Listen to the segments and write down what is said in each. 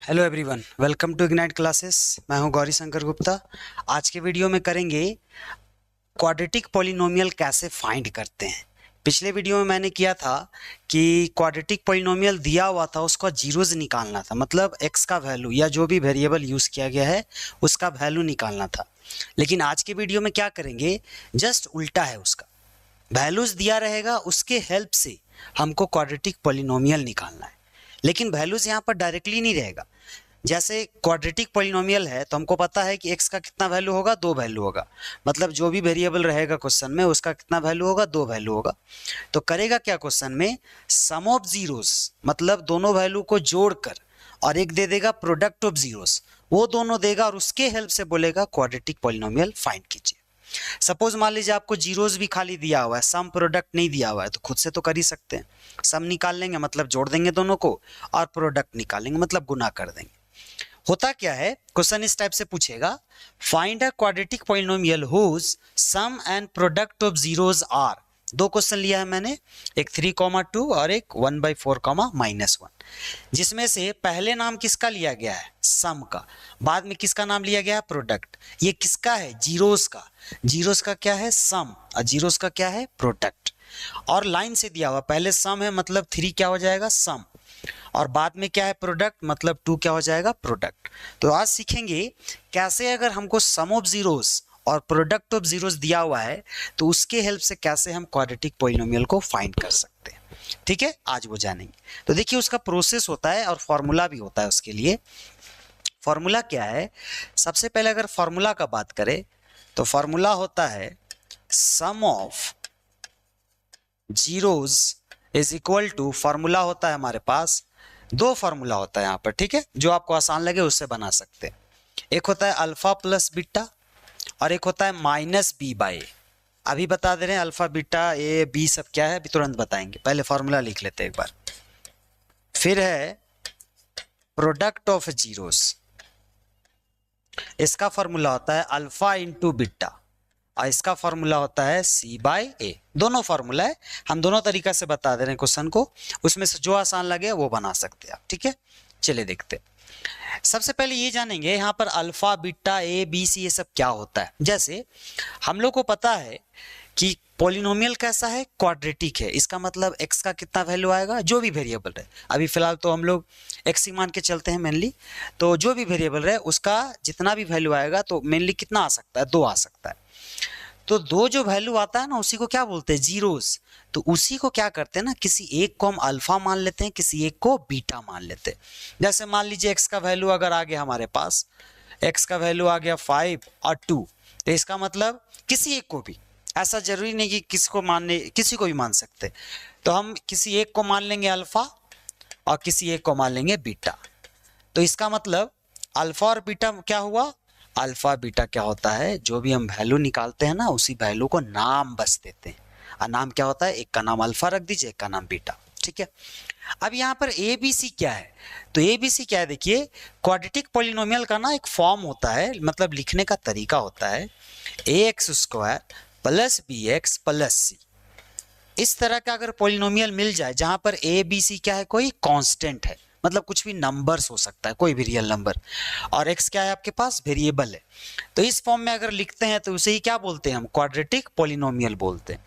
Hello everyone, welcome to ignite classes. मैं हूं गौरी शंकर गुप्ता। आज के वीडियो में करेंगे क्वाड्रेटिक पॉलिनोमियल कैसे फाइंड करते हैं। पिछले वीडियो में मैंने किया था कि क्वाड्रेटिक पॉलिनोमियल दिया हुआ था, उसका जीरोज निकालना था, मतलब एक्स का वैल्यू या जो भी वेरिएबल यूज़ किया गया है उसका वैल्यू निकालना था। लेकिन आज के वीडियो में क्या करेंगे, जस्ट उल्टा है, उसका वैल्यूज दिया रहेगा, उसके हेल्प से हमको क्वाड्रेटिक पॉलिनोमियल निकालना है। लेकिन वैल्यूज यहाँ पर डायरेक्टली नहीं रहेगा। जैसे क्वाड्रेटिक पॉलिनोमियल है तो हमको पता है कि x का कितना वैल्यू होगा, 2 वैल्यू होगा, मतलब जो भी वेरिएबल रहेगा क्वेश्चन में उसका कितना वैल्यू होगा, 2 वैल्यू होगा। तो करेगा क्या क्वेश्चन में, सम ऑफ जीरोस, मतलब दोनों वैल्यू को जोड़कर, और एक दे देगा प्रोडक्ट ऑफ जीरोस, वो दोनों देगा और उसके हेल्प से बोलेगा क्वाड्रेटिक पॉलिनोमियल फाइंड कीजिए। सपोज मान लीजिए आपको जीरोस भी खाली दिया हुआ है, सम प्रोडक्ट नहीं दिया हुआ है, तो खुद से तो कर ही सकते हैं। सम निकाल लेंगे मतलब जोड़ देंगे दोनों को, और प्रोडक्ट निकालेंगे मतलब गुना कर देंगे। होता क्या है, क्वेश्चन इस टाइप से पूछेगा, find a quadratic polynomial whose sum and product of zeros are. दो क्वेश्चन लिया है मैंने, एक 3,2 और एक 1/4, -1, जिसमें से पहले नाम किसका लिया गया है, सम का, बाद में किसका नाम लिया गया है, प्रोडक्ट। ये किसका है, जीरोस का। जीरोस का क्या है, सम, और जीरोस का क्या है, प्रोडक्ट। और लाइन से दिया हुआ, पहले सम है मतलब 3 क्या हो जाएगा, सम, और बाद में क्या है, प्रोडक्ट, मतलब 2 क्या हो जाएगा, प्रोडक्ट। तो आज सीखेंगे कैसे अगर हमको सम ऑफ जीरोस और प्रोडक्ट ऑफ जीरोस दिया हुआ है तो उसके हेल्प से कैसे हम क्वाड्रेटिक पॉलिनोमियल को फाइंड कर सकते हैं। ठीक है, आज वो जानेंगे। तो देखिए उसका प्रोसेस होता है और फॉर्मूला भी होता है उसके लिए। फॉर्मूला क्या है, सबसे पहले अगर फॉर्मूला का बात करें तो फॉर्मूला होता है sum of zeros is equal to, formula होता है हमारे पास, दो फॉर्मूला होता है यहाँ पर, ठीक है, जो आपको आसान लगे उससे बना सकते हैं। एक होता है अल्फा प्लस बीटा और एक होता है माइनस बी बाई ए। अभी बता दे रहे हैं अल्फा बीटा ए बी सब क्या है, अभी तुरंत बताएंगे, पहले फॉर्मूला लिख लेते हैं एक बार। फिर है प्रोडक्ट ऑफ जीरोस, इसका फॉर्मूला होता है अल्फा इंटू बीटा, और इसका फॉर्मूला होता है सी बाई ए। दोनों फॉर्मूला है, हम दोनों तरीका से बता दे रहे हैं क्वेश्चन को, उसमें से जो आसान लगे वो बना सकते हैं आप। ठीक है, चलिए देखते हैं। सबसे पहले ये जानेंगे यहाँ पर alpha beta A B C ये सब क्या होता है। जैसे हम लोग को पता है कि पॉलिनोमियल कैसा है, क्वाड्रेटिक है, इसका मतलब x का कितना वैल्यू आएगा, जो भी वेरिएबल है, अभी फिलहाल तो हम लोग x ही मान के चलते हैं मेनली, तो जो भी वेरिएबल है उसका जितना भी वैल्यू आएगा तो मेनली कितना आ सकता है, 2 आ सकता है। तो 2 जो वैल्यू आता है ना उसी को क्या बोलते हैं, जीरोस। तो उसी को क्या करते हैं ना, किसी एक को हम अल्फा मान लेते हैं, किसी एक को बीटा मान लेते हैं। जैसे मान लीजिए x का वैल्यू अगर आ गया हमारे पास, x का वैल्यू आ गया 5 और 2, तो इसका मतलब किसी एक को भी, ऐसा जरूरी नहीं कि किसी को भी मान सकते, तो हम किसी एक को मान लेंगे अल्फा और किसी एक को मान लेंगे बीटा। तो इसका मतलब अल्फा और बीटा क्या हुआ, अल्फा बीटा क्या होता है, जो भी हम वैल्यू निकालते हैं ना उसी वैल्यू को नाम बस देते हैं, और नाम क्या होता है, एक का नाम अल्फा रख दीजिए, एक का नाम बीटा। ठीक है, अब यहाँ पर ए बी सी क्या है, तो ए बी सी क्या है, देखिए क्वाड्रेटिक पॉलिनोमियल का ना एक फॉर्म होता है, मतलब लिखने का तरीका होता है, a x square plus b x plus c. इस तरह का अगर पॉलिनोमियल मिल जाए जहां पर ए बी सी क्या है, कोई कांस्टेंट है, मतलब कुछ भी नंबर्स हो सकता है, कोई भी रियल नंबर, और x क्या है आपके पास, वेरिएबल है, तो इस फॉर्म में अगर लिखते हैं तो उसे ही क्या बोलते हैं हम, क्वाड्रेटिक पॉलिनोमियल बोलते हैं।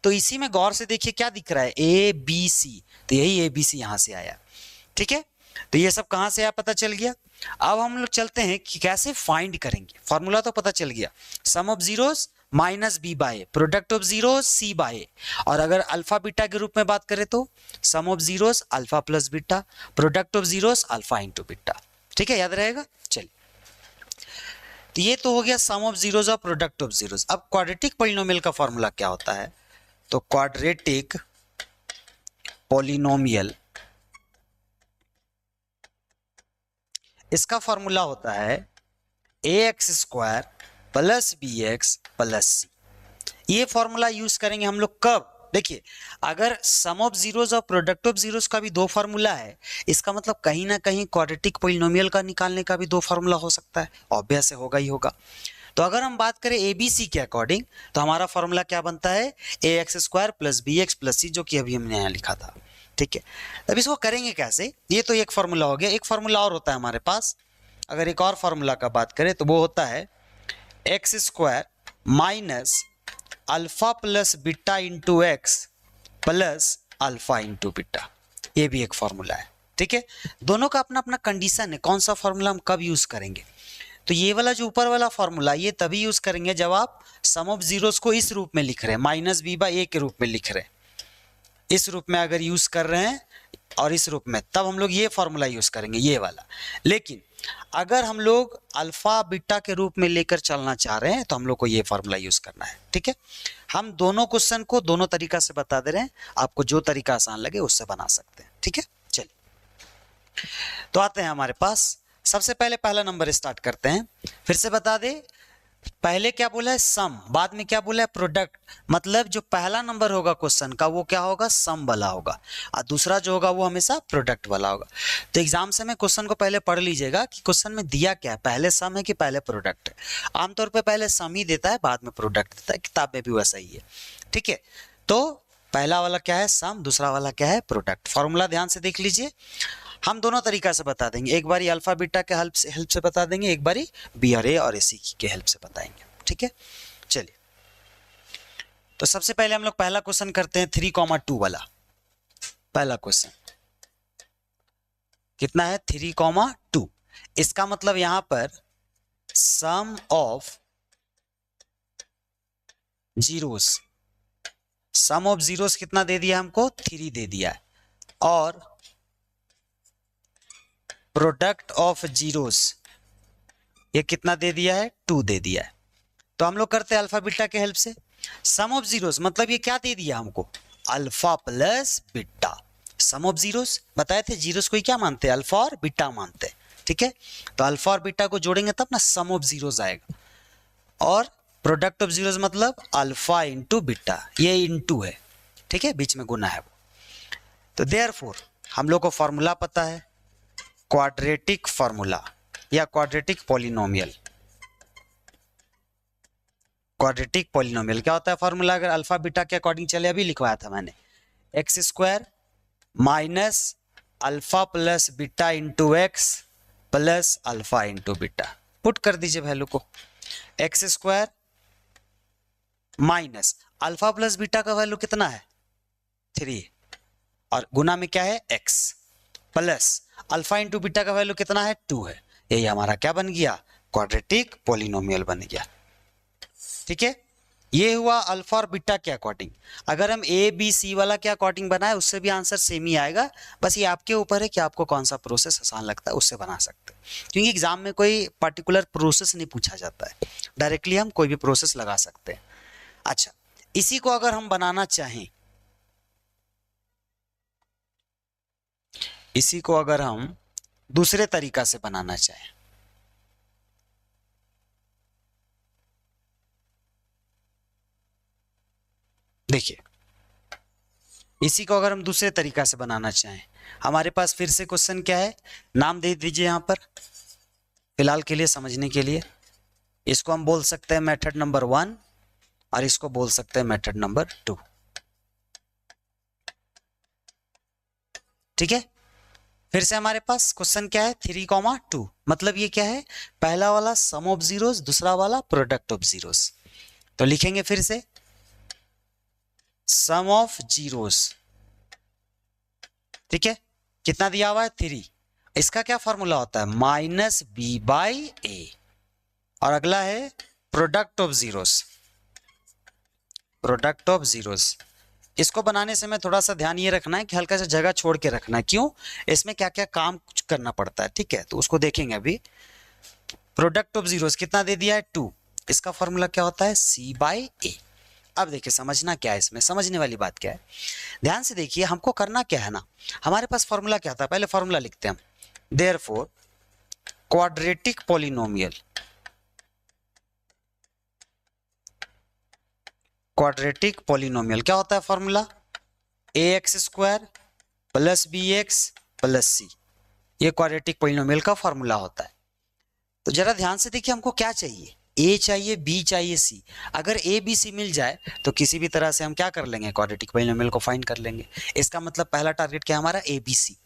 तो इसी में गौर से देखिए क्या दिख रहा है, ए बी सी, तो यही ए बी सी यहां से आया। ठीक है, तो ये सब कहां से आया पता चल गया। अब हम लोग चलते हैं कि कैसे फाइंड करेंगे। फॉर्मूला तो पता चल गया, sum of zeros minus b by, product of zeros c by, और अगर अल्फा बीटा के रूप में बात करें तो sum of zeros alpha plus beta, product of zeros alpha into beta. ठीक है, याद रहेगा। चलिए, तो ये तो हो गया सम ऑफ जीरोस और प्रोडक्ट ऑफ जीरोस। अब क्वाड्रेटिक पॉलिनोमियल का फॉर्मूला क्या होता है, तो क्वाड्रेटिक पॉलिनोमियल, इसका फॉर्मूला होता है a x square plus b x plus c. ये फॉर्मूला यूज करेंगे हम लोग कब, देखिए अगर सम ऑफ जीरोस और प्रोडक्ट ऑफ जीरोस का भी 2 फार्मूला है, इसका मतलब कहीं ना कहीं क्वाड्रेटिक पॉलिनोमियल का निकालने का भी 2 फार्मूला हो सकता है, ऑब्वियस से होगा ही होगा। तो अगर हम बात करें ए बी सी के अकॉर्डिंग, तो हमारा फॉर्मूला क्या बनता है, a x square plus b x plus c, जो कि अभी हमने यहाँ लिखा था। ठीक है, अब इसको करेंगे कैसे? ये तो एक फॉर्मूला हो गया। एक फॉर्मूला और होता है हमारे पास। अगर एक और फॉर्मूला का बात करें तो वो होता है x square minus alpha plus beta into x plus alpha into beta. ये भी एक फॉर्मूला है। ठीक है, दोनों का अपना अपना कंडीशन है, कौन सा फॉर्मूला हम कब यूज करेंगे। तो ये वाला जो ऊपर वाला फॉर्मूला ये तभी यूज करेंगे जब आप सम ऑफ जीरोस को इस रूप में लिख रहे हैं, माइनस बी बाई ए के रूप में लिख रहे हैं। इस रूप में अगर यूज कर रहे हैं और इस रूप में, तब हम लोग ये फॉर्मूला यूज करेंगे, ये वाला। लेकिन अगर हम लोग अल्फा बीटा के रूप में लेकर चलना चाह रहे हैं तो हम लोग को ये फॉर्मूला यूज करना है। ठीक है, हम दोनों क्वेश्चन को दोनों तरीका से बता दे रहे हैं, आपको जो तरीका आसान लगे उससे बना सकते हैं। ठीक है, चलिए तो आते हैं हमारे पास। सबसे पहले पहला नंबर स्टार्ट करते हैं। फिर से बता दे, पहले क्या बोला है सम, बाद में क्या बोला है प्रोडक्ट। मतलब जो पहला नंबर होगा क्वेश्चन का वो क्या होगा, सम वाला होगा, और दूसरा जो होगा वो हमेशा प्रोडक्ट वाला होगा। तो एग्जाम से में क्वेश्चन को पहले पढ़ लीजिएगा कि क्वेश्चन में दिया क्या है, पहले सम है कि पहले प्रोडक्ट है। आमतौर पे पहले सम ही देता है, बाद में प्रोडक्ट देता है, किताब में भी वैसा ही है। ठीक है, तो पहला वाला क्या है सम, दूसरा वाला क्या है प्रोडक्ट। फॉर्मूला ध्यान से देख लीजिए, हम दोनों तरीका से बता देंगे। एक बारी अल्फा बीटा के हेल्प से बता देंगे, एक बारी बी और ए और ए सी के हेल्प से बताएंगे। ठीक है, चलिए तो सबसे पहले हम लोग पहला क्वेश्चन करते हैं 3,2 वाला। पहला क्वेश्चन कितना है 3,2। इसका मतलब यहां पर sum of zeros, sum of zeros कितना दे दिया हमको 3 दे दिया है, और प्रोडक्ट ऑफ जीरोस ये कितना दे दिया है 2 दे दिया है। तो हम लोग करते हैं अल्फा बीटा के हेल्प से। सम ऑफ जीरोस मतलब ये क्या दे दिया हमको, alpha plus beta. Sum of zeros बताए थे, जीरोस को क्या मानते हैं, अल्फा और बीटा मानते हैं। ठीक है, तो अल्फा और बीटा को जोड़ेंगे तब ना सम ऑफ जीरोस आएगा, और प्रोडक्ट ऑफ जीरोस मतलब अल्फा इंटू बीटा, ये इंटू है। ठीक है, बीच में गुना है वो। तो देयरफॉर हम लोग को फॉर्मूला पता है, क्वाड्रेटिक फॉर्मूला या क्वाड्रेटिक पॉलिनोमियल। क्वाड्रेटिक पॉलिनोमियल क्या होता है फॉर्मूला, अगर अल्फा बीटा के अकॉर्डिंग चले, अभी लिखवाया था मैंने, x square minus alpha plus beta into x plus alpha into beta. Put कर दीजिए वैल्यू को, x square minus alpha plus beta का वैल्यू कितना है 3, और गुना में क्या है x, plus alpha into beta का वैल्यू कितना है 2 है। यही हमारा क्या बन गया, क्वाड्रेटिक पॉलिनोमियल बन गया। ठीक है, ये हुआ अल्फा और बीटा के अकॉर्डिंग। अगर हम ए बी सी वाला के अकॉर्डिंग बनाए उससे भी आंसर सेम ही आएगा, बस ये आपके ऊपर है कि आपको कौन सा प्रोसेस आसान लगता है उससे बना सकते हैं, क्योंकि एग्जाम में कोई पर्टिकुलर प्रोसेस नहीं पूछा जाता है, डायरेक्टली हम कोई भी प्रोसेस लगा सकते हैं। अच्छा, इसी को अगर हम बनाना चाहें, इसी को अगर हम दूसरे तरीका से बनाना चाहें, देखिए इसी को अगर हम दूसरे तरीका से बनाना चाहें, हमारे पास फिर से क्वेश्चन क्या है, नाम दे दीजिए यहां पर फिलहाल के लिए समझने के लिए। इसको हम बोल सकते हैं मेथड नंबर 1 और इसको बोल सकते हैं मेथड नंबर 2। ठीक है, फिर से हमारे पास क्वेश्चन क्या है 3,2, मतलब ये क्या है, पहला वाला सम ऑफ जीरोस, दूसरा वाला प्रोडक्ट ऑफ जीरोस। तो लिखेंगे फिर से सम ऑफ जीरोस, ठीक है, कितना दिया हुआ है 3, इसका क्या फॉर्मूला होता है माइनस बी बाई ए, और अगला है product of zeros, product of zeros. इसको बनाने से में थोड़ा सा ध्यान ये रखना है कि हल्का सा जगह छोड़ के रखना है, क्यों, इसमें क्या क्या काम करना पड़ता है। ठीक है, तो उसको देखेंगे अभी। प्रोडक्ट ऑफ जीरोस कितना दे दिया है 2, इसका फॉर्मूला क्या होता है सी बाई ए। अब देखिए समझना क्या है, इसमें समझने वाली बात क्या है, ध्यान से देखिए, हमको करना क्या है ना, हमारे पास फॉर्मूला क्या था, पहले फॉर्मूला लिखते हैं हम, therefore quadratic polynomial, quadratic polynomial क्या होता है formula, a x square plus b x plus c, ये क्वाड्रेटिक पॉलिनोमियल का फॉर्मूला होता है। तो जरा ध्यान से देखिए हमको क्या चाहिए, ए चाहिए, बी चाहिए, सी। अगर ए बी सी मिल जाए तो किसी भी तरह से हम क्या कर लेंगे, क्वाड्रेटिक पॉलिनोमियल को फाइंड कर लेंगे। इसका मतलब पहला टारगेट क्या है हमारा, ए बी सी।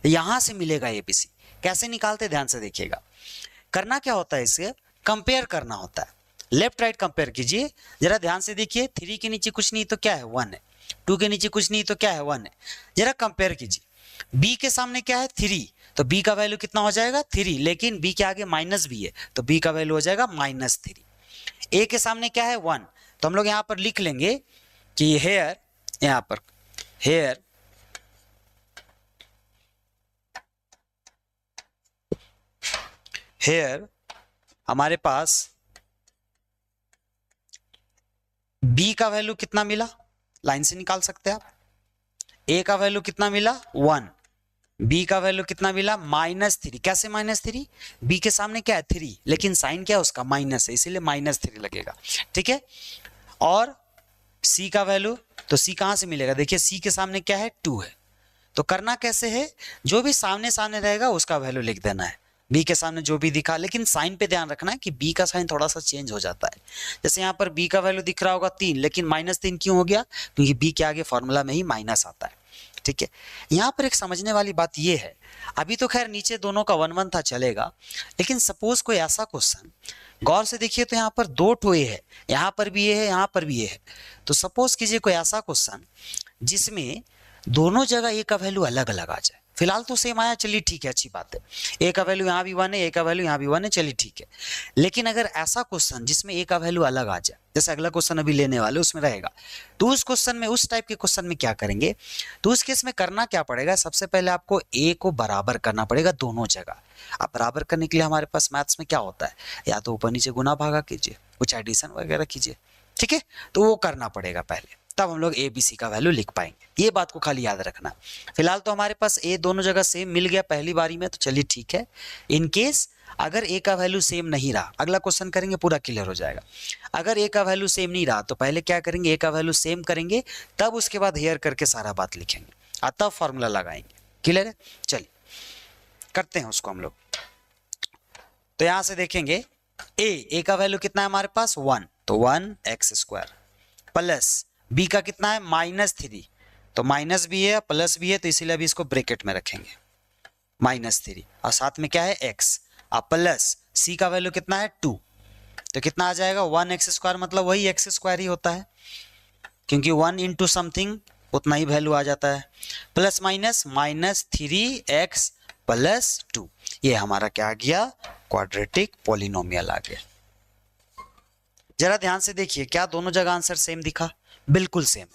यहां से मिलेगा ए बी सी। कैसे निकालते, ध्यान से देखिएगा। करना क्या होता है, इसे कंपेयर करना होता है। लेफ्ट राइट कंपेयर कीजिए, जरा ध्यान से देखिए। 3 के नीचे कुछ नहीं तो क्या है, 1 है। 2 के नीचे कुछ नहीं तो क्या है, 1 है। जरा कंपेयर कीजिए। b के सामने क्या है, 3, तो b का वैल्यू कितना हो जाएगा, 3, लेकिन b के आगे माइनस b है तो b का वैल्यू हो जाएगा -3। a के सामने क्या है, 1, तो हम लोग यहां पर लिख लेंगे कि हेयर, यहां पर हेयर हमारे पास b का वैल्यू कितना मिला, लाइन से निकाल सकते हैं आप। a का वैल्यू कितना मिला, 1, b का वैल्यू कितना मिला, -3। कैसे -3, b के सामने क्या है, 3, लेकिन साइन क्या है उसका, माइनस है, इसीलिए -3 लगेगा। ठीक है। और c का वैल्यू, तो c कहां से मिलेगा, देखिए c के सामने क्या है, 2 है। तो करना कैसे है, जो भी सामने सामने रहेगा उसका वैल्यू लिख देना है। b के सामने जो भी दिखा, लेकिन साइन पे ध्यान रखना है कि b का साइन थोड़ा सा चेंज हो जाता है। जैसे यहाँ पर b का वैल्यू दिख रहा होगा 3, लेकिन -3 क्यों हो गया, क्योंकि b के आगे फॉर्मूला में ही माइनस आता है। ठीक है। यहाँ पर एक समझने वाली बात यह है, अभी तो खैर नीचे दोनों का 1 1 था, चलेगा, लेकिन सपोज कोई ऐसा क्वेश्चन, गौर से देखिए तो यहाँ पर 2 ठो ए है, यहाँ पर भी ये है, यहाँ पर भी ये है। तो सपोज कीजिए कोई ऐसा क्वेश्चन जिसमें दोनों जगह ए का वैल्यू अलग अलग आ जाए। फिलहाल तो सेम आया, चलिए ठीक है, अच्छी बात है। ए का वैल्यू यहाँ भी 1 है, ए का वैल्यू यहाँ भी 1 है, चलिए ठीक है। लेकिन अगर ऐसा क्वेश्चन जिसमें ए का वैल्यू अलग आ जाए, जैसे अगला क्वेश्चन अभी लेने वाले उसमें रहेगा, तो उस क्वेश्चन में, उस टाइप के क्वेश्चन में क्या करेंगे, तो उस केस में करना क्या पड़ेगा, सबसे पहले आपको ए को बराबर करना पड़ेगा दोनों जगह। अब बराबर करने के लिए हमारे पास मैथ्स में क्या होता है, या तो ऊपर नीचे गुना भागा कीजिए, कुछ एडिशन वगैरह कीजिए। ठीक है, तो वो करना पड़ेगा पहले, तब हम लोग ए बी सी का वैल्यू लिख पाएंगे। ये बात को खाली याद रखना। फिलहाल तो हमारे पास ए दोनों जगह सेम मिल गया पहली बारी में, तो चलिए ठीक है। इन केस अगर ए का वैल्यू सेम नहीं रहा, अगला क्वेश्चन करेंगे पूरा क्लियर हो जाएगा। अगर ए का वैल्यू सेम नहीं रहा तो पहले क्या करेंगे, ए का वैल्यू सेम करेंगे, तब उसके बाद हेयर करके सारा बात लिखेंगे, तब फॉर्मूला लगाएंगे। क्लियर है, चलिए करते हैं उसको हम लोग। तो यहां से देखेंगे ए का वैल्यू कितना है हमारे पास, 1, तो 1x² प्लस b का कितना है, -3, तो माइनस भी है प्लस भी है, तो इसीलिए अभी इसको ब्रैकेट में रखेंगे, -3, और साथ में क्या है x, अब प्लस c का वैल्यू कितना है, 2, तो कितना आ जाएगा, 1x², मतलब वही x² ही होता है, क्योंकि 1 इंटू समथिंग उतना ही वैल्यू आ जाता है, प्लस माइनस -3x प्लस 2, ये हमारा क्या आ गया, क्वाड्रेटिक पॉलिनोमियल आ गया। जरा ध्यान से देखिए, क्या दोनों जगह आंसर सेम दिखा, बिल्कुल सेम।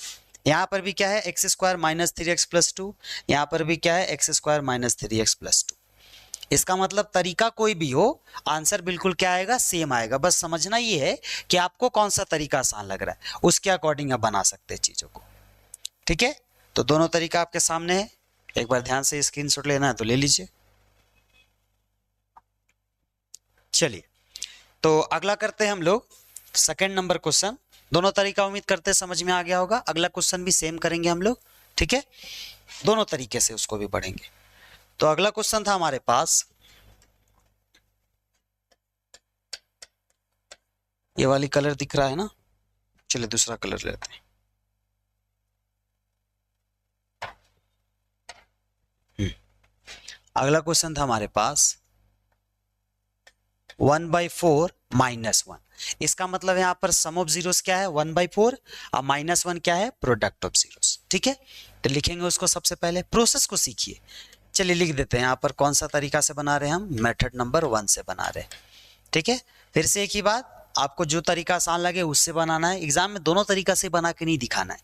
यहां पर भी क्या है, x² -3x प्लस 2, यहां पर भी क्या है, x² -3x प्लस 2। इसका मतलब तरीका कोई भी हो, आंसर बिल्कुल क्या आएगा, सेम आएगा। बस समझना ये है कि आपको कौन सा तरीका आसान लग रहा है, उसके अकॉर्डिंग आप बना सकते हैं चीजों को। ठीक है, तो दोनों तरीका आपके सामने है, एक बार ध्यान से स्क्रीनशॉट लेना है तो ले लीजिए। चलिए, तो अगला करते हैं हम लोग सेकंड नंबर क्वेश्चन। दोनों तरीका उम्मीद करते हैं समझ में आ गया होगा। अगला क्वेश्चन भी सेम करेंगे हम लोग, ठीक है, दोनों तरीके से उसको भी पढ़ेंगे। तो अगला क्वेश्चन था हमारे पास, ये वाली कलर दिख रहा है ना, चलिए दूसरा कलर लेते हैं। अगला क्वेश्चन था हमारे पास 1/4 -1। इसका मतलब यहां पर सम ऑफ जीरोस क्या है, 1/4, और -1 क्या है, प्रोडक्ट ऑफ जीरोस। ठीक है, तो लिखेंगे उसको। सबसे पहले प्रोसेस को सीखिए। चलिए लिख देते हैं, यहाँ पर कौन सा तरीका से बना रहे हैं हम, मेथड नंबर 1 से बना रहे हैं। ठीक है, फिर से एक ही बात, आपको जो तरीका आसान लगे उससे बनाना है। एग्जाम में दोनों तरीका से बना के नहीं दिखाना है,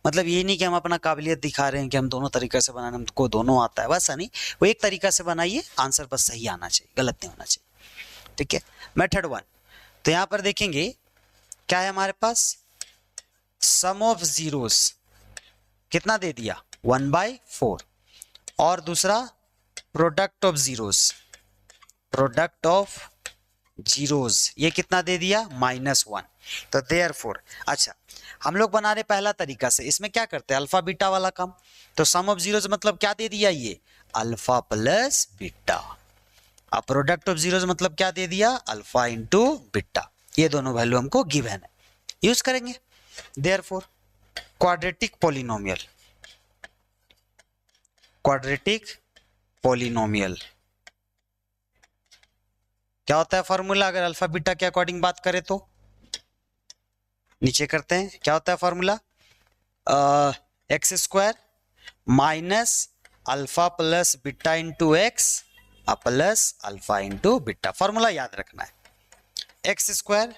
मतलब ये नहीं कि हम अपना काबिलियत दिखा रहे हैं कि हम दोनों तरीके से बनाने, हमको दोनों आता है, वैसा नहीं। वो एक तरीका से बनाइए, आंसर बस सही आना चाहिए, गलत नहीं होना चाहिए। ठीक है, मेथड 1। तो यहां पर देखेंगे क्या है हमारे पास, सम ऑफ जीरोस कितना दे दिया, 1/4, और दूसरा product of zeros, product of zeros ये कितना दे दिया, -1। तो देयरफॉर, अच्छा हम लोग बना रहे पहला तरीका से, इसमें क्या करते हैं, अल्फा बीटा वाला काम। तो सम ऑफ जीरोस मतलब क्या दे दिया, ये अल्फा प्लस बीटा। अब प्रोडक्ट ऑफ जीरोस मतलब क्या दे दिया, अल्फा इंटू बीटा। ये दोनों वैल्यू हमको गिवन है, यूज करेंगे। Therefore quadratic polynomial, quadratic polynomial क्या होता है फॉर्मूला, अगर अल्फा बीटा के अकॉर्डिंग बात करें तो नीचे करते हैं, क्या होता है formula, x square minus alpha plus beta into x plus alpha into beta. Formula याद रखना है, x square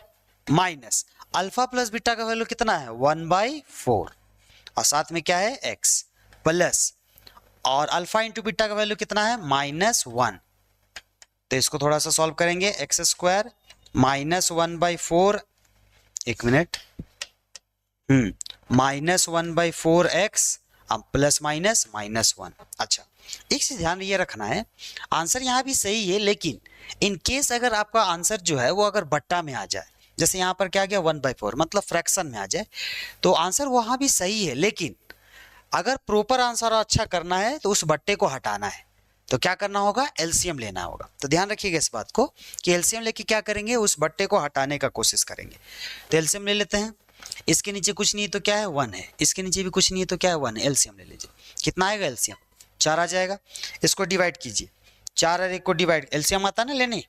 minus alpha plus beta का वैल्यू कितना है 1/4 और साथ में क्या है x प्लस और अल्फा इंटू बीटा का वैल्यू कितना है -1। तो इसको थोड़ा सा सॉल्व करेंगे, एक्स स्क्वायर माइनस 1/4, एक मिनट, -1/4x प्लस माइनस -1। अच्छा, एक चीज ध्यान ये रखना है, आंसर यहाँ भी सही है, लेकिन इन केस अगर आपका आंसर जो है वो अगर बट्टा में आ जाए, जैसे यहाँ पर क्या गया 1/4 मतलब फ्रैक्शन में आ जाए, तो आंसर वहां भी सही है, लेकिन अगर प्रॉपर आंसर अच्छा करना है तो उस बट्टे को हटाना है, तो क्या करना होगा, एलसीएम लेना होगा। तो ध्यान रखिएगा इस बात को कि एलसीएम लेके क्या करेंगे, उस बट्टे को हटाने का कोशिश करेंगे। तो एलसीएम ले लेते हैं, इसके नीचे कुछ नहीं है तो क्या है 1 है, इसके नीचे भी कुछ नहीं है तो क्या है 1 है, एलसीएम ले लीजिए, कितना आएगा एलसीएम 4 आ जाएगा। इसको डिवाइड कीजिए, 4 और 1 को डिवाइड, एलसीएम आता है ना लेने,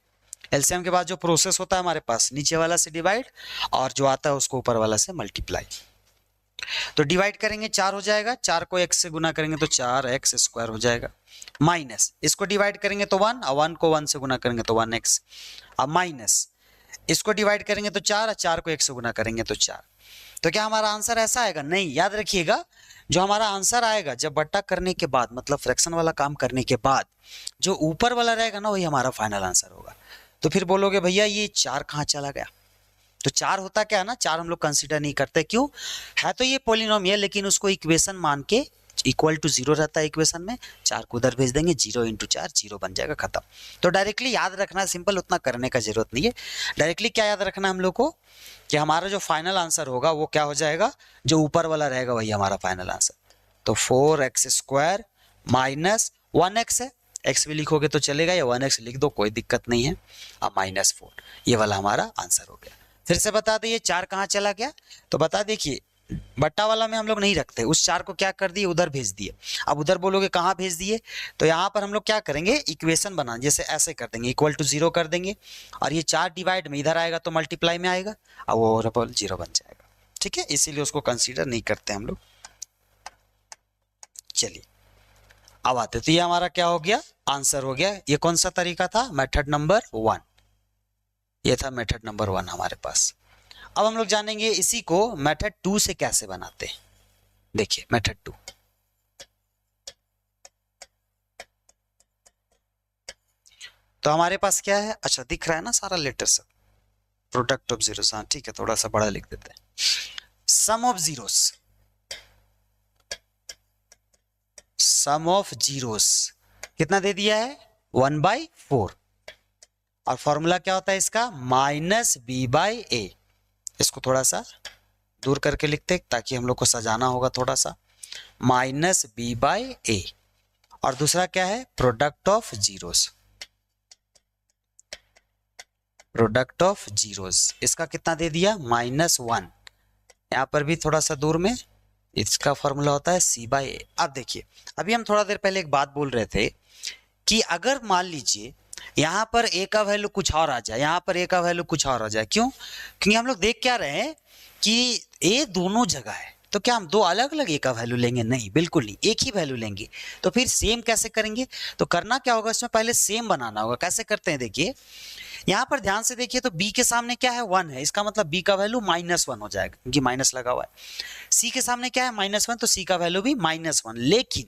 एलसीएम के बाद जो प्रोसेस होता है हमारे पास, नीचे वाला से डिवाइड और जो आता है उसको ऊपर वाला से मल्टीप्लाई। तो डिवाइड करेंगे 4 हो जाएगा, 4 को x से गुना करेंगे तो 4x² हो जाएगा, माइनस इसको डिवाइड करेंगे तो 1 और 1 को 1 से गुना करेंगे तो 1x, अब माइनस इसको डिवाइड करेंगे तो 4 और 4 को 1 से गुना करेंगे तो 4। तो क्या हमारा आंसर ऐसा आएगा, नहीं, याद रखिएगा जो हमारा आंसर आएगा जब बट्टा करने के बाद, मतलब फ्रैक्शन वाला काम करने के बाद जो ऊपर वाला रहेगा ना वही हमारा फाइनल आंसर होगा। तो फिर बोलोगे भैया ये 4 कहाँ चला गया, तो 4 होता क्या है ना, 4 हम लोग कंसीडर नहीं करते, क्यों, है तो ये पॉलिनोमियल लेकिन उसको इक्वेशन मान के इक्वल टू 0 रहता है इक्वेशन में, 4 को उधर भेज देंगे, 0 × 4 0 बन जाएगा, खत्म। तो डायरेक्टली याद रखना, सिंपल, उतना करने का जरूरत नहीं है। डायरेक्टली क्या याद रखना है हम लोग को कि हमारा जो फाइनल आंसर होगा वो क्या हो जाएगा, जो ऊपर वाला रहेगा वही हमारा फाइनल आंसर। तो 4x² माइनस 1x है, x भी लिखोगे तो चलेगा या 1x लिख दो कोई दिक्कत नहीं है, अब -4, ये वाला हमारा आंसर हो गया। फिर से बता दीजिए 4 कहाँ चला गया, तो बता देखिए बट्टा वाला में हम लोग नहीं रखते, उस 4 को क्या कर दिए, उधर भेज दिए। अब उधर बोलोगे कहाँ भेज दिए, तो यहाँ पर हम लोग क्या करेंगे, इक्वेशन बना, जैसे ऐसे कर देंगे, इक्वल टू 0 कर देंगे और ये 4 डिवाइड में इधर आएगा तो मल्टीप्लाई में आएगा और वो ओवरऑल 0 बन जाएगा, ठीक है, इसीलिए उसको कंसीडर नहीं करते हम लोग। चलिए अब आते, तो ये हमारा क्या हो गया, आंसर हो गया। ये कौन सा तरीका था, मेथड नंबर 1, ये था मेथड नंबर 1 हमारे पास। अब हम लोग जानेंगे इसी को मेथड 2 से कैसे बनाते हैं। देखिए मेथड 2, तो हमारे पास क्या है, अच्छा दिख रहा है ना सारा लेटर सब, प्रोडक्ट ऑफ जीरोस, हाँ ठीक है, थोड़ा सा बड़ा लिख देते हैं, sum of zeros, sum of zeros कितना दे दिया है 1/4 और फॉर्मूला क्या होता है इसका -b/a। इसको थोड़ा सा दूर करके लिखते ताकि हम लोग को सजाना होगा थोड़ा सा, -b/a और दूसरा क्या है product of zeros, product of zeros, इसका कितना दे दिया -1, यहां पर भी थोड़ा सा दूर में, इसका फॉर्मूला होता है c/a। अब देखिए अभी हम थोड़ा देर पहले एक बात बोल रहे थे कि अगर मान लीजिए यहाँ पर a का वैल्यू कुछ और आ जाए, यहाँ पर a का वैल्यू कुछ और आ जाए, क्यों, क्योंकि हम लोग देख क्या रहे हैं कि a दोनों जगह है, तो क्या हम दो अलग अलग a का वैल्यू लेंगे, नहीं बिल्कुल नहीं, एक ही वैल्यू लेंगे। तो फिर सेम कैसे करेंगे, तो करना क्या होगा, इसमें पहले सेम बनाना होगा। कैसे करते हैं, देखिए यहाँ पर ध्यान से देखिए, तो b के सामने क्या है 1 है, इसका मतलब b का वैल्यू -1 हो जाएगा क्योंकि माइनस लगा हुआ है। c के सामने क्या है -1, तो c का वैल्यू भी -1। लेकिन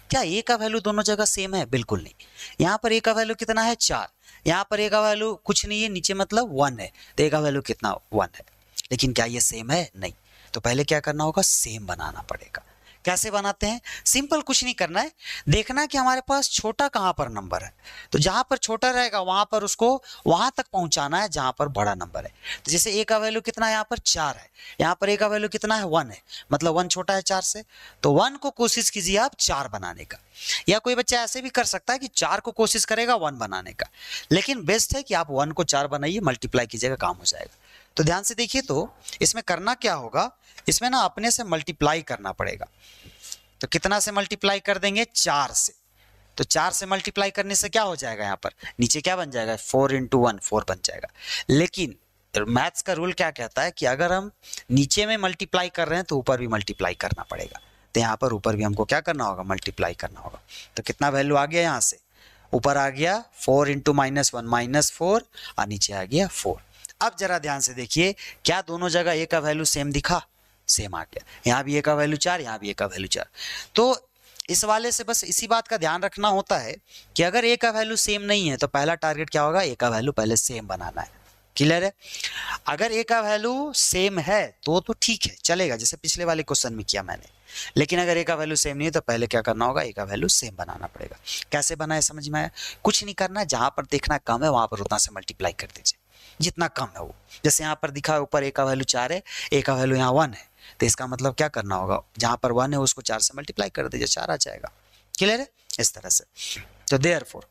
क्या a का वैल्यू दोनों जगह सेम है, बिल्कुल नहीं। यहाँ पर a का वैल्यू कितना है 4, यहाँ पर a का वैल्यू कुछ नहीं है, नीचे मतलब 1 है, तो a का वैल्यू कितना 1 है। लेकिन क्या ये सेम है, नहीं। तो पहले क्या करना होगा, सेम बनाना पड़ेगा। कैसे बनाते हैं, सिंपल, कुछ नहीं करना है, देखना है कि हमारे पास छोटा कहाँ पर नंबर है, तो जहां पर छोटा रहेगा वहां पर उसको वहां तक पहुंचाना है जहां पर बड़ा नंबर है। तो जैसे a का वैल्यू कितना है, यहाँ पर 4 है, यहाँ पर a का वैल्यू कितना है 1 है, मतलब 1 छोटा है 4 से, तो 1 को कोशिश कीजिए आप 4 बनाने का। या कोई बच्चा ऐसे भी कर सकता है कि 4 को कोशिश करेगा 1 बनाने का, लेकिन बेस्ट है कि आप 1 को 4 बनाइए, मल्टीप्लाई कीजिएगा, काम हो जाएगा। तो ध्यान से देखिए, तो इसमें करना क्या होगा, इसमें ना अपने से मल्टीप्लाई करना पड़ेगा। तो कितना से मल्टीप्लाई कर देंगे, 4 से। तो 4 से मल्टीप्लाई करने से क्या हो जाएगा, यहाँ पर नीचे क्या बन जाएगा, 4 × 1 4 बन जाएगा। लेकिन मैथ्स का रूल क्या कहता है कि अगर हम नीचे में मल्टीप्लाई कर रहे हैं तो ऊपर भी मल्टीप्लाई करना पड़ेगा। तो यहाँ पर ऊपर भी हमको क्या करना होगा, मल्टीप्लाई करना होगा। तो कितना वैल्यू आ गया, यहाँ से ऊपर आ गया 4 × -1 -4 और नीचे आ गया 4। अब जरा ध्यान से देखिए, क्या दोनों जगह ए का वैल्यू सेम दिखा, सेम आ गया। यहाँ भी ए का वैल्यू 4, यहाँ भी ए का वैल्यू 4। तो इस वाले से बस इसी बात का ध्यान रखना होता है कि अगर ए का वैल्यू सेम नहीं है तो पहला टारगेट क्या होगा, ए का वैल्यू पहले सेम बनाना है। क्लियर है? अगर ए का वैल्यू सेम है तो ठीक है, चलेगा, जैसे पिछले वाले क्वेश्चन में किया मैंने। लेकिन अगर ए का वैल्यू सेम नहीं है तो पहले क्या करना होगा, ए का वैल्यू सेम बनाना पड़ेगा। कैसे बनाए समझ में आया? कुछ नहीं करना है, जहां पर देखना कम है वहां पर उतना से मल्टीप्लाई कर दीजिए, जितना कम है वो। जैसे यहाँ पर दिखा है ऊपर ए का वैल्यू 4 है, ए का वैल्यू यहाँ 1 है, तो इसका मतलब क्या करना होगा, जहां पर 1 है उसको 4 से मल्टीप्लाई कर दीजिए, 4 आ जाएगा। क्लियर है? इस तरह से। तो देयरफॉर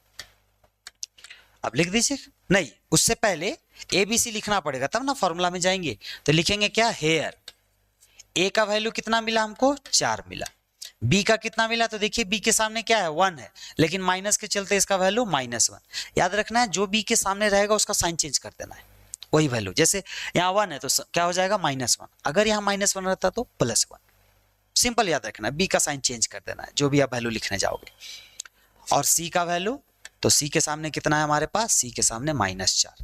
अब लिख दीजिए, नहीं उससे पहले ABC लिखना पड़ेगा तब ना फॉर्मूला में जाएंगे। तो लिखेंगे क्या, हेयर ए का वैल्यू कितना मिला हमको, 4 मिला। बी का कितना मिला, तो देखिए बी के सामने क्या है, 1 है, लेकिन माइनस के चलते इसका वैल्यू -1। याद रखना है, जो बी के सामने रहेगा उसका साइन चेंज कर देना है, वही वैल्यू। जैसे यहाँ 1 है तो क्या हो जाएगा, -1। अगर यहाँ -1 रहता तो +1। सिंपल याद रखना है, बी का साइन चेंज कर देना है जो भी आप वैल्यू लिखने जाओगे। और सी का वैल्यू, तो सी के सामने कितना है हमारे पास, सी के सामने -4।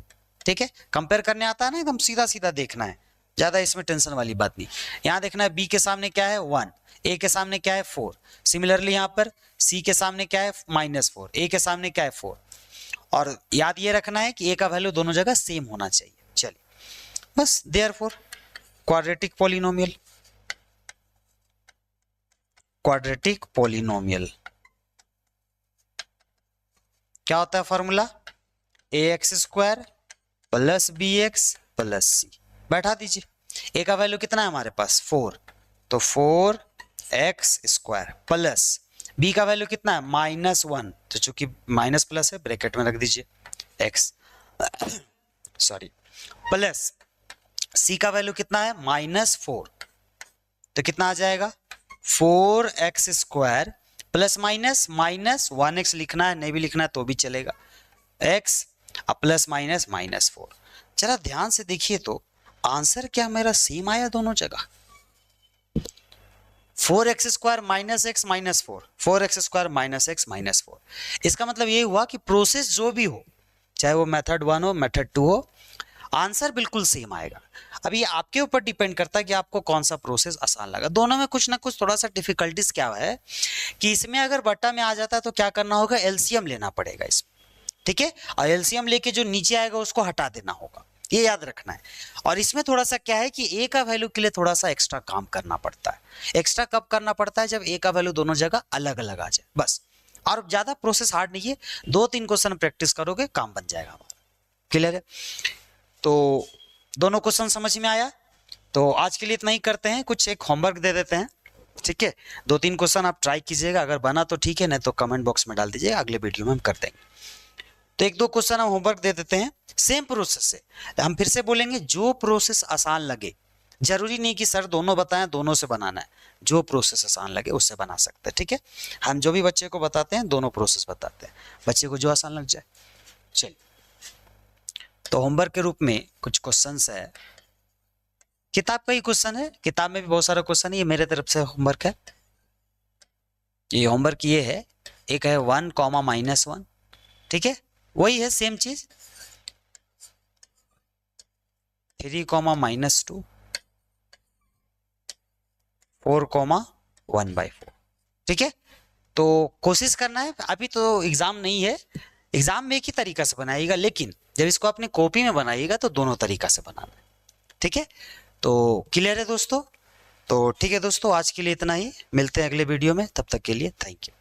ठीक है, कंपेयर करने आता है ना, एकदम सीधा सीधा देखना है, ज्यादा इसमें टेंशन वाली बात नहीं। यहाँ देखना है बी के सामने क्या है, 1, ए के सामने क्या है, 4। सिमिलरली यहाँ पर सी के सामने क्या है, -4, ए के सामने क्या है, 4। और याद ये रखना है कि ए का वैल्यू दोनों जगह सेम होना चाहिए। चलिए बस, therefore quadratic polynomial, quadratic polynomial क्या होता है फॉर्मूला, ax² + bx + c। बैठा दीजिए, ए का वैल्यू कितना है हमारे पास, 4, तो 4x² प्लस बी का वैल्यू कितना है, -1, तो चूंकि माइनस प्लस है ब्रैकेट में रख दीजिए x सॉरी, प्लस सी का वैल्यू कितना है, -4, तो कितना आ जाएगा, 4x² प्लस -1x लिखना है, नहीं भी लिखना है तो भी चलेगा, x प्लस -4। जरा ध्यान से देखिए तो आंसर क्या मेरा सेम आया दोनों जगह, 4x² -x -4, 4x² -x -4। इसका मतलब ये हुआ कि प्रोसेस जो भी हो, चाहे वो मेथड 1 हो मेथड 2 हो, आंसर बिल्कुल सेम आएगा। अब ये आपके ऊपर डिपेंड करता है कि आपको कौन सा प्रोसेस आसान लगा। दोनों में कुछ ना कुछ थोड़ा सा डिफिकल्टीज क्या है कि इसमें अगर बट्टा में आ जाता है तो क्या करना होगा, एलसीएम लेना पड़ेगा इसमें। ठीक है, और एलसीएम लेके जो नीचे आएगा उसको हटा देना होगा, ये याद रखना है। और इसमें थोड़ा सा क्या है कि ए का वैल्यू के लिए थोड़ा सा एक्स्ट्रा काम करना पड़ता है। एक्स्ट्रा कब करना पड़ता है, जब ए का वैल्यू दोनों जगह अलग अलग आ जाए, बस। और ज्यादा प्रोसेस हार्ड नहीं है, 2-3 क्वेश्चन प्रैक्टिस करोगे काम बन जाएगा हमारा। क्लियर है? तो दोनों क्वेश्चन समझ में आया? तो आज के लिए इतना ही करते हैं, कुछ एक होमवर्क दे देते हैं। ठीक है, 2-3 क्वेश्चन आप ट्राई कीजिएगा, अगर बना तो ठीक है, नहीं तो कमेंट बॉक्स में डाल दीजिए, अगले वीडियो में हम कर देंगे। तो 1-2 क्वेश्चन हम होमवर्क दे देते हैं, सेम प्रोसेस से। हम फिर से बोलेंगे, जो प्रोसेस आसान लगे, जरूरी नहीं कि सर दोनों बताएं, दोनों से बनाना है, जो प्रोसेस आसान लगे उससे बना सकते हैं। ठीक है, हम जो भी बच्चे को बताते हैं दोनों प्रोसेस बताते हैं, बच्चे को जो आसान लग जाए। चलिए, तो होमवर्क के रूप में कुछ क्वेश्चंस है, किताब का ही क्वेश्चन है, किताब में भी बहुत सारा क्वेश्चन है, ये मेरे तरफ से होमवर्क है। ये होमवर्क ये है, एक है 1, -1, ठीक है, वही है सेम चीज, 3, -2, 4, 1/4। ठीक है, तो कोशिश करना है, अभी तो एग्जाम नहीं है, एग्जाम में एक ही तरीका से बनाइएगा, लेकिन जब इसको अपनी कॉपी में बनाइएगा तो दोनों तरीका से बनाना है। ठीक है, तो क्लियर है दोस्तों? तो ठीक है दोस्तों, आज के लिए इतना ही, मिलते हैं अगले वीडियो में, तब तक के लिए थैंक यू।